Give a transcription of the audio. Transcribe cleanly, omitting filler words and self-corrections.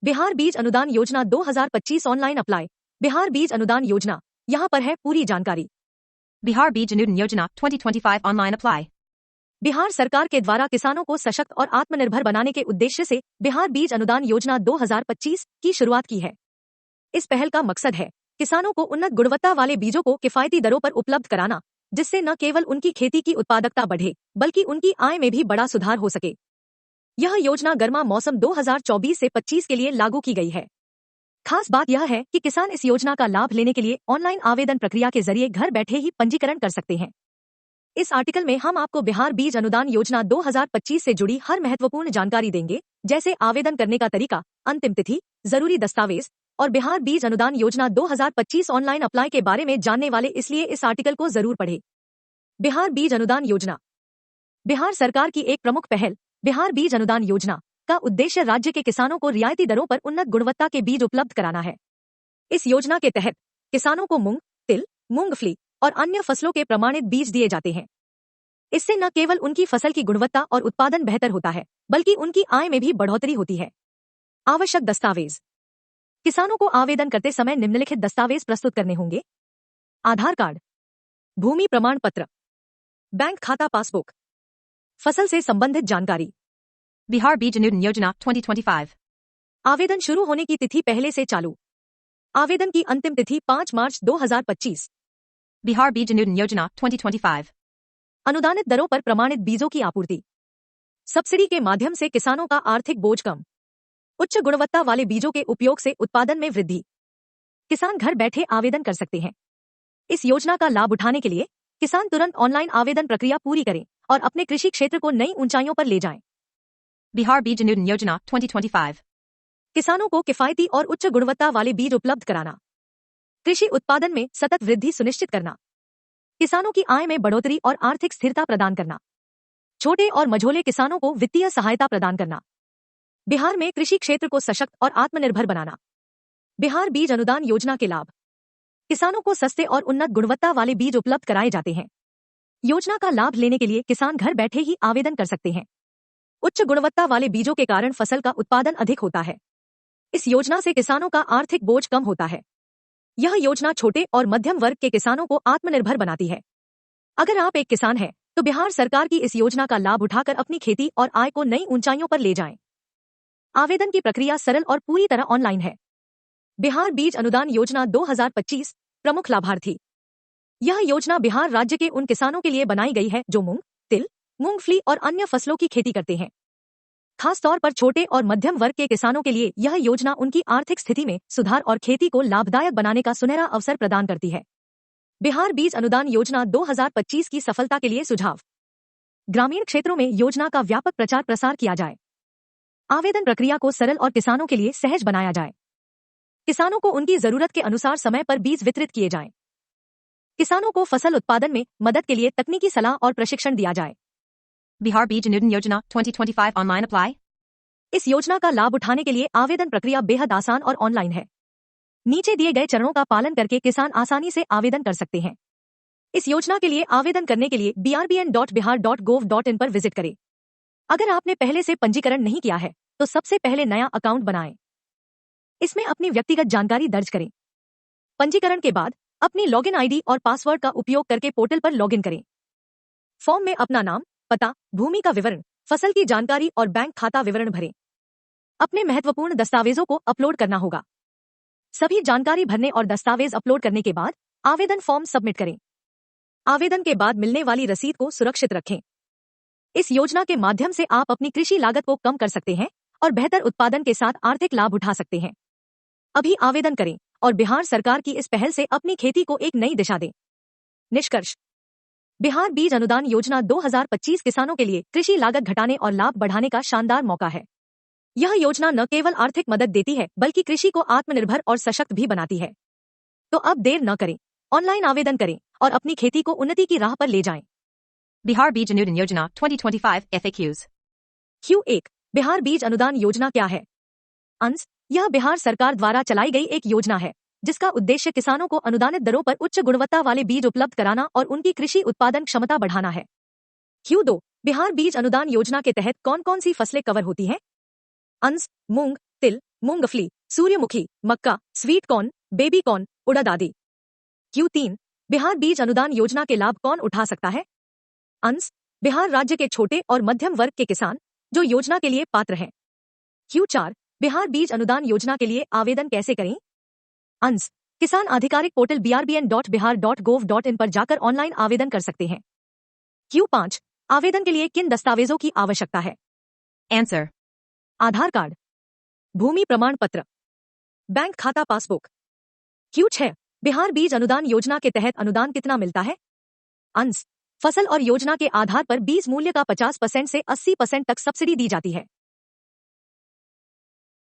बिहार बीज अनुदान योजना 2025 ऑनलाइन अप्लाई। बिहार बीज अनुदान योजना, यहाँ पर है पूरी जानकारी। बिहार बीज अनुदान योजना 2025 ऑनलाइन अप्लाई। बिहार सरकार के द्वारा किसानों को सशक्त और आत्मनिर्भर बनाने के उद्देश्य से बिहार बीज अनुदान योजना 2025 की शुरुआत की है। इस पहल का मकसद है किसानों को उन्नत गुणवत्ता वाले बीजों को किफायती दरों पर उपलब्ध कराना, जिससे न केवल उनकी खेती की उत्पादकता बढ़े बल्कि उनकी आय में भी बड़ा सुधार हो सके। यह योजना गर्मा मौसम 2024 से 25 के लिए लागू की गई है। खास बात यह है कि किसान इस योजना का लाभ लेने के लिए ऑनलाइन आवेदन प्रक्रिया के जरिए घर बैठे ही पंजीकरण कर सकते हैं। इस आर्टिकल में हम आपको बिहार बीज अनुदान योजना 2025 से जुड़ी हर महत्वपूर्ण जानकारी देंगे, जैसे आवेदन करने का तरीका, अंतिम तिथि, जरूरी दस्तावेज और बिहार बीज अनुदान योजना 2025 ऑनलाइन अप्लाई के बारे में जानने वाले, इसलिए इस आर्टिकल को जरूर पढ़ें। बिहार बीज अनुदान योजना बिहार सरकार की एक प्रमुख पहल। बिहार बीज अनुदान योजना का उद्देश्य राज्य के किसानों को रियायती दरों पर उन्नत गुणवत्ता के बीज उपलब्ध कराना है। इस योजना के तहत किसानों को मूंग, तिल, मूंगफली और अन्य फसलों के प्रमाणित बीज दिए जाते हैं। इससे न केवल उनकी फसल की गुणवत्ता और उत्पादन बेहतर होता है, बल्कि उनकी आय में भी बढ़ोतरी होती है। आवश्यक दस्तावेज। किसानों को आवेदन करते समय निम्नलिखित दस्तावेज प्रस्तुत करने होंगे: आधार कार्ड, भूमि प्रमाण पत्र, बैंक खाता पासबुक, फसल से संबंधित जानकारी। बिहार बीज अनुदान योजना 2025। आवेदन शुरू होने की तिथि पहले से चालू। आवेदन की अंतिम तिथि 5 मार्च 2025। बिहार बीज अनुदान योजना 2025। अनुदानित दरों पर प्रमाणित बीजों की आपूर्ति। सब्सिडी के माध्यम से किसानों का आर्थिक बोझ कम। उच्च गुणवत्ता वाले बीजों के उपयोग से उत्पादन में वृद्धि। किसान घर बैठे आवेदन कर सकते हैं। इस योजना का लाभ उठाने के लिए किसान तुरंत ऑनलाइन आवेदन प्रक्रिया पूरी करें और अपने कृषि क्षेत्र को नई ऊंचाइयों पर ले जाएं। बिहार बीज अनुदान योजना 2025। किसानों को किफायती और उच्च गुणवत्ता वाले बीज उपलब्ध कराना। कृषि उत्पादन में सतत वृद्धि सुनिश्चित करना। किसानों की आय में बढ़ोतरी और आर्थिक स्थिरता प्रदान करना। छोटे और मझोले किसानों को वित्तीय सहायता प्रदान करना। बिहार में कृषि क्षेत्र को सशक्त और आत्मनिर्भर बनाना। बिहार बीज अनुदान योजना के लाभ। किसानों को सस्ते और उन्नत गुणवत्ता वाले बीज उपलब्ध कराए जाते हैं। योजना का लाभ लेने के लिए किसान घर बैठे ही आवेदन कर सकते हैं। उच्च गुणवत्ता वाले बीजों के कारण फसल का उत्पादन अधिक होता है। इस योजना से किसानों का आर्थिक बोझ कम होता है। यह योजना छोटे और मध्यम वर्ग के किसानों को आत्मनिर्भर बनाती है। अगर आप एक किसान हैं, तो बिहार सरकार की इस योजना का लाभ उठाकर अपनी खेती और आय को नई ऊंचाइयों पर ले जाएं। आवेदन की प्रक्रिया सरल और पूरी तरह ऑनलाइन है। बिहार बीज अनुदान योजना 2025। प्रमुख लाभार्थी। यह योजना बिहार राज्य के उन किसानों के लिए बनाई गई है जो मूंग, तिल, मूंगफली और अन्य फसलों की खेती करते हैं। खास तौर पर छोटे और मध्यम वर्ग के किसानों के लिए यह योजना उनकी आर्थिक स्थिति में सुधार और खेती को लाभदायक बनाने का सुनहरा अवसर प्रदान करती है। बिहार बीज अनुदान योजना 2025 की सफलता के लिए सुझाव। ग्रामीण क्षेत्रों में योजना का व्यापक प्रचार प्रसार किया जाए। आवेदन प्रक्रिया को सरल और किसानों के लिए सहज बनाया जाए। किसानों को उनकी जरूरत के अनुसार समय पर बीज वितरित किए जाएं। किसानों को फसल उत्पादन में मदद के लिए तकनीकी सलाह और प्रशिक्षण दिया जाए। बिहार बीज अनुदान योजना 2025 ऑनलाइन अप्लाई। इस योजना का लाभ उठाने के लिए आवेदन प्रक्रिया बेहद आसान और ऑनलाइन है। नीचे दिए गए चरणों का पालन करके किसान आसानी से आवेदन कर सकते हैं। इस योजना के लिए आवेदन करने के लिए brbn.bihar.gov.in पर विजिट करें। अगर आपने पहले से पंजीकरण नहीं किया है, तो सबसे पहले नया अकाउंट बनाएं। इसमें अपनी व्यक्तिगत जानकारी दर्ज करें। पंजीकरण के बाद अपनी लॉगिन आईडी और पासवर्ड का उपयोग करके पोर्टल पर लॉगिन करें। फॉर्म में अपना नाम, पता, भूमि का विवरण, फसल की जानकारी और बैंक खाता विवरण भरें। अपने महत्वपूर्ण दस्तावेजों को अपलोड करना होगा। सभी जानकारी भरने और दस्तावेज अपलोड करने के बाद आवेदन फॉर्म सबमिट करें। आवेदन के बाद मिलने वाली रसीद को सुरक्षित रखें। इस योजना के माध्यम से आप अपनी कृषि लागत को कम कर सकते हैं और बेहतर उत्पादन के साथ आर्थिक लाभ उठा सकते हैं। अभी आवेदन करें और बिहार सरकार की इस पहल से अपनी खेती को एक नई दिशा दें। निष्कर्ष। बिहार बीज अनुदान योजना 2025 किसानों के लिए कृषि लागत घटाने और लाभ बढ़ाने का शानदार मौका है। यह योजना न केवल आर्थिक मदद देती है, बल्कि कृषि को आत्मनिर्भर और सशक्त भी बनाती है। तो अब देर न करें, ऑनलाइन आवेदन करें और अपनी खेती को उन्नति की राह पर ले जाएं। बिहार बीज अनुदान योजना 2025 FAQs। Q1। बिहार बीज अनुदान योजना क्या है? अंश। यह बिहार सरकार द्वारा चलाई गई एक योजना है, जिसका उद्देश्य किसानों को अनुदानित दरों पर उच्च गुणवत्ता वाले बीज उपलब्ध कराना और उनकी कृषि उत्पादन क्षमता बढ़ाना है। Q2। बिहार बीज अनुदान योजना के तहत कौन कौन सी फसलें कवर होती हैं? अंश। मूंग, तिल, मूंगफली, सूर्यमुखी, मक्का, स्वीट कॉर्न, बेबी कॉर्न, उड़द आदि। Q3 बिहार बीज अनुदान योजना के लाभ कौन उठा सकता है? अंश बिहार राज्य के छोटे और मध्यम वर्ग के किसान जो योजना के लिए पात्र हैं। Q4 बिहार बीज अनुदान योजना के लिए आवेदन कैसे करें? अंश किसान आधिकारिक पोर्टल brbn.bihar.gov.in पर जाकर ऑनलाइन आवेदन कर सकते हैं। Q5 आवेदन के लिए किन दस्तावेजों की आवश्यकता है? Answer. आधार कार्ड, भूमि प्रमाण पत्र, बैंक खाता पासबुक। Q6 बिहार बीज अनुदान योजना के तहत अनुदान कितना मिलता है? अंश फसल और योजना के आधार पर बीज मूल्य का 50% से 80% तक सब्सिडी दी जाती है।